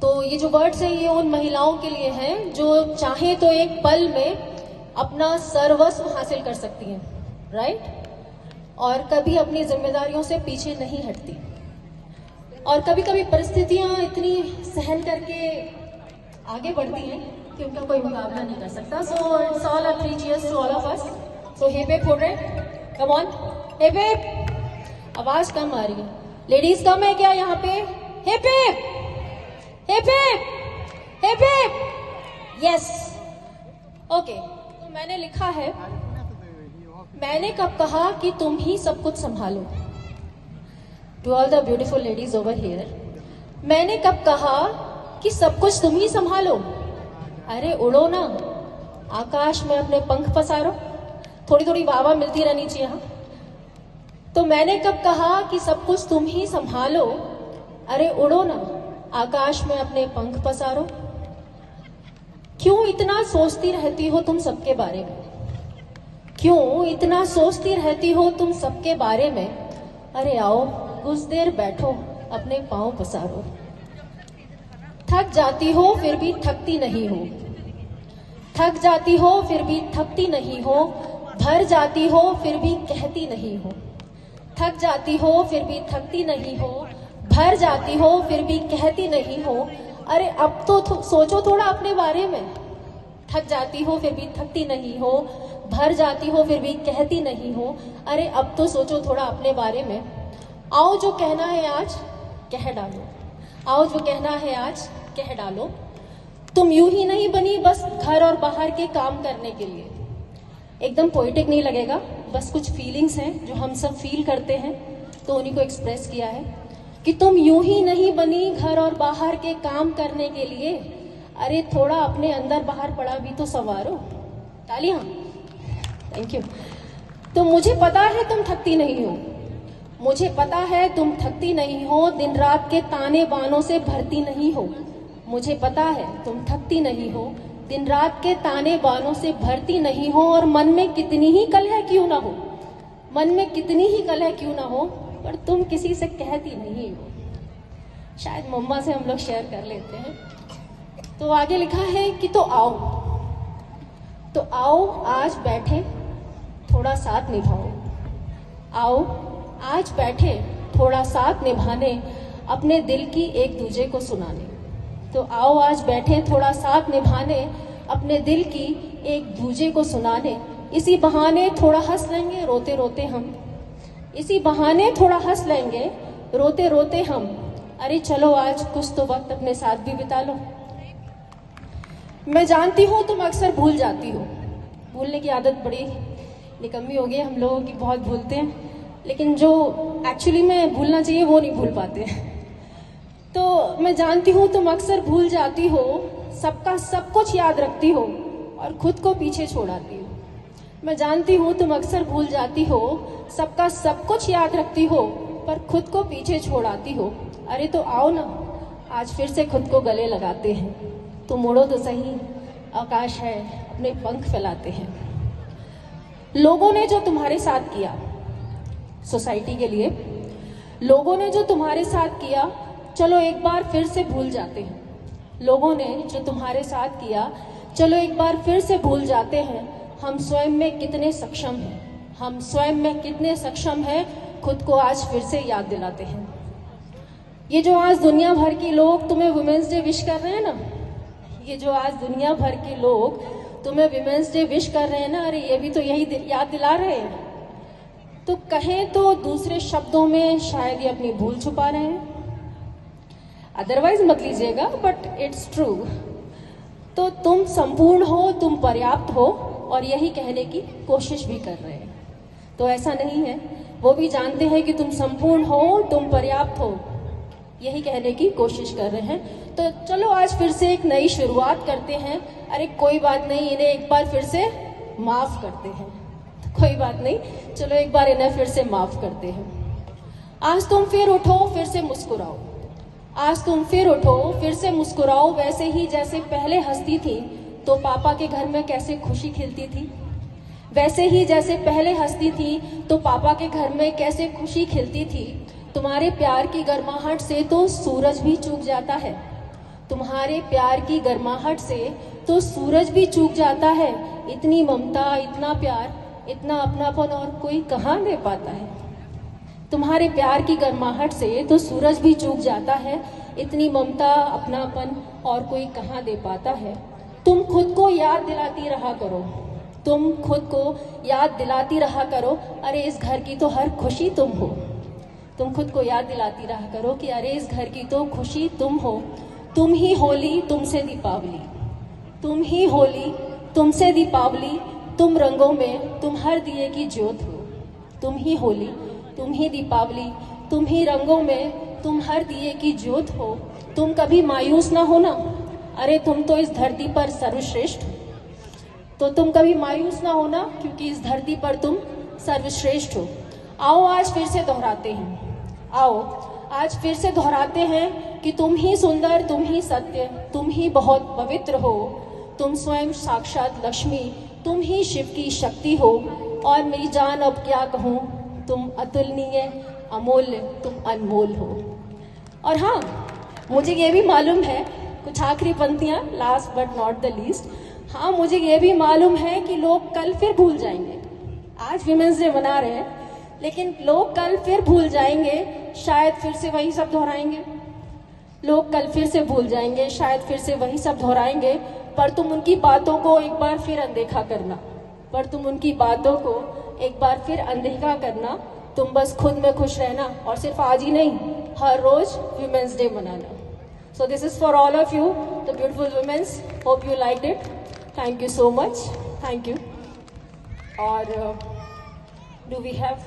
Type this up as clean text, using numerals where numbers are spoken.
तो ये जो वर्ड्स है ये उन महिलाओं के लिए हैं जो चाहे तो एक पल में अपना सर्वस्व हासिल कर सकती हैं, राइट, और कभी अपनी जिम्मेदारियों से पीछे नहीं हटती, और कभी कभी परिस्थितियां इतनी सहन करके आगे बढ़ती हैं कि उनका कोई मुकाबला नहीं कर सकता। So it's all a 3 cheers to all of us. So hip hip hooray, come on hip hip. आवाज कम आ रही है, लेडीज कम है क्या यहाँ पे? Hip hip hip hip hip hip. Yes, okay. तो मैंने लिखा है, मैंने कब कहा कि तुम ही सब कुछ संभालो। To all the beautiful ladies over here, मैंने कब कहा कि सब कुछ तुम ही संभालो? अरे उड़ो ना, आकाश में अपने पंख पसारो। थोड़ी थोड़ी वाह मिलती रहनी चाहिए। हाँ, तो मैंने कब कहा कि सब कुछ तुम ही संभालो? अरे उड़ो ना, आकाश में अपने पंख पसारो। क्यों इतना सोचती रहती हो तुम सबके बारे में? क्यों इतना सोचती रहती हो तुम सबके बारे में? अरे आओ कुछ देर बैठो, अपने पांव पसारो। थक जाती हो फिर भी थकती नहीं हो, थक जाती हो फिर भी थकती नहीं हो, भर जाती हो फिर भी कहती नहीं हो। थक जाती हो फिर भी थकती नहीं हो, भर जाती हो फिर भी कहती नहीं हो। अरे अब तो सोचो थोड़ा अपने बारे में। थक जाती हो फिर भी थकती नहीं हो, भर जाती हो फिर भी कहती नहीं हो। अरे अब तो सोचो थोड़ा अपने बारे में। आओ जो कहना है आज कह डालो, आओ जो कहना है आज कह डालो। तुम यूं ही नहीं बनी बस घर और बाहर के काम करने के लिए। एकदम पोएटिक नहीं लगेगा, बस कुछ फीलिंग्स हैं जो हम सब फील करते हैं, तो उन्हीं को एक्सप्रेस किया है कि तुम यूं ही नहीं बनी घर और बाहर के काम करने के लिए। अरे थोड़ा अपने अंदर बाहर पड़ा भी तो संवारो। तालियां, थैंक यू। तो मुझे पता है तुम थकती नहीं हो, मुझे पता है तुम थकती नहीं हो, दिन रात के ताने बानों से भरती नहीं हो। मुझे पता है तुम थकती नहीं हो, दिन रात के ताने बानों से भरती नहीं हो। और मन में कितनी ही कलह क्यों ना हो, मन में कितनी ही कलह क्यों ना हो, पर तुम किसी से कहती नहीं हो। शायद मम्मा से हम लोग शेयर कर लेते हैं। तो आगे लिखा है कि तो आओ आज बैठे थोड़ा साथ निभाओ। आओ आज बैठे थोड़ा साथ निभाने, अपने दिल की एक दूजे को सुनाने। तो आओ आज बैठे थोड़ा साथ निभाने, अपने दिल की एक दूजे को सुनाने। इसी बहाने थोड़ा हंस लेंगे रोते रोते हम, इसी बहाने थोड़ा हंस लेंगे रोते रोते हम। अरे चलो आज कुछ तो वक्त अपने साथ भी बिता लो। मैं जानती हूँ तुम अक्सर भूल जाती हो, भूलने की आदत बड़ी निकम्मी हो गई हम लोगों की, बहुत भूलते हैं, लेकिन जो एक्चुअली में भूलना चाहिए वो नहीं भूल पाते। तो मैं जानती हूँ तुम अक्सर भूल जाती हो, सबका सब कुछ याद रखती हो और खुद को पीछे छोड़ाती हो। मैं जानती हूँ तुम अक्सर भूल जाती हो, सबका सब कुछ याद रखती हो पर खुद को पीछे छोड़ाती हो। अरे तो आओ ना आज फिर से खुद को गले लगाते हैं। तुम उड़ो तो सही, आकाश है अपने पंख फैलाते हैं। लोगों ने जो तुम्हारे साथ किया सोसाइटी के लिए, लोगों ने जो तुम्हारे साथ किया, चलो एक बार फिर से भूल जाते हैं। लोगों ने जो तुम्हारे साथ किया, चलो एक बार फिर से भूल जाते हैं। हम स्वयं में कितने सक्षम हैं, हम स्वयं में कितने सक्षम हैं, खुद को आज फिर से याद दिलाते हैं। ये जो आज दुनिया भर के लोग तुम्हें वुमेन्स डे विश कर रहे हैं ना, ये जो आज दुनिया भर के लोग तुम्हें विमेंस डे विश कर रहे हैं ना, अरे ये भी तो यही याद दिला रहे हैं। तो कहें तो दूसरे शब्दों में शायद ये अपनी भूल छुपा रहे हैं, अदरवाइज मत लीजिएगा, बट इट्स ट्रू। तो तुम संपूर्ण हो, तुम पर्याप्त हो, और यही कहने की कोशिश भी कर रहे हैं। तो ऐसा नहीं है, वो भी जानते हैं कि तुम संपूर्ण हो, तुम पर्याप्त हो, यही कहने की कोशिश कर रहे हैं। तो चलो आज फिर से एक नई शुरुआत करते हैं। अरे कोई बात नहीं, इन्हें एक बार फिर से माफ करते हैं। कोई बात नहीं, चलो एक बार इन्हें फिर से माफ करते हैं। आज तुम फिर उठो, फिर से मुस्कुराओ। आज तुम फिर उठो, फिर से मुस्कुराओ, वैसे ही जैसे पहले हंसती थी तो पापा के घर में कैसे खुशी खिलती थी। वैसे ही जैसे पहले हंसती थी तो पापा के घर में कैसे खुशी खिलती थी। तुम्हारे प्यार की गर्माहट से तो सूरज भी चूक जाता है, तुम्हारे प्यार की गर्माहट से तो सूरज भी चूक जाता है। इतनी ममता, इतना प्यार, इतना अपनापन और कोई कहाँ दे पाता है। तुम्हारे प्यार की गर्माहट से तो सूरज भी चूक जाता है। इतनी ममता, अपनापन और कोई कहाँ दे पाता है। तुम खुद को याद दिलाती रहा करो, तुम खुद को याद दिलाती रहा करो, अरे इस घर की तो हर खुशी तुम हो। तुम खुद को याद दिलाती रहा करो कि अरे इस घर की तो खुशी तुम हो। तुम ही होली, तुमसे दीपावली, तुम ही होली, तुमसे दीपावली, तुम रंगों में, तुम हर दिए की ज्योत हो। तुम ही होली, तुम ही दीपावली, तुम ही रंगों में, तुम हर दिए की ज्योत हो। तुम कभी मायूस ना होना, अरे तुम तो इस धरती पर सर्वश्रेष्ठ हो। तो तुम कभी मायूस ना होना, क्योंकि इस धरती पर तुम सर्वश्रेष्ठ हो। आओ आज फिर से दोहराते हैं, आओ आज फिर से दोहराते हैं कि तुम ही सुंदर, तुम ही सत्य, तुम ही बहुत पवित्र हो। तुम स्वयं साक्षात लक्ष्मी, तुम ही शिव की शक्ति हो। और मेरी जान अब क्या कहूँ, तुम अतुलनीय, अमूल्य, तुम अनमोल हो। और हाँ, मुझे ये भी मालूम है, कुछ आखिरी पंक्तियाँ, last but not the least, हाँ मुझे ये भी मालूम है कि लोग कल फिर भूल जाएंगे। आज विमेंस डे मना रहे हैं, लेकिन लोग कल फिर भूल जाएंगे, शायद फिर से वही सब दोहराएंगे। लोग कल फिर से भूल जाएंगे, शायद फिर से वही सब दोहराएंगे। पर तुम उनकी बातों को एक बार फिर अनदेखा करना, पर तुम उनकी बातों को एक बार फिर अनदेखा करना। तुम बस खुद में खुश रहना, और सिर्फ आज ही नहीं, हर रोज विमेंस डे मनाना। So this is for all of you, the beautiful women. Hope you liked it. Thank you so much. Thank you. Or do we have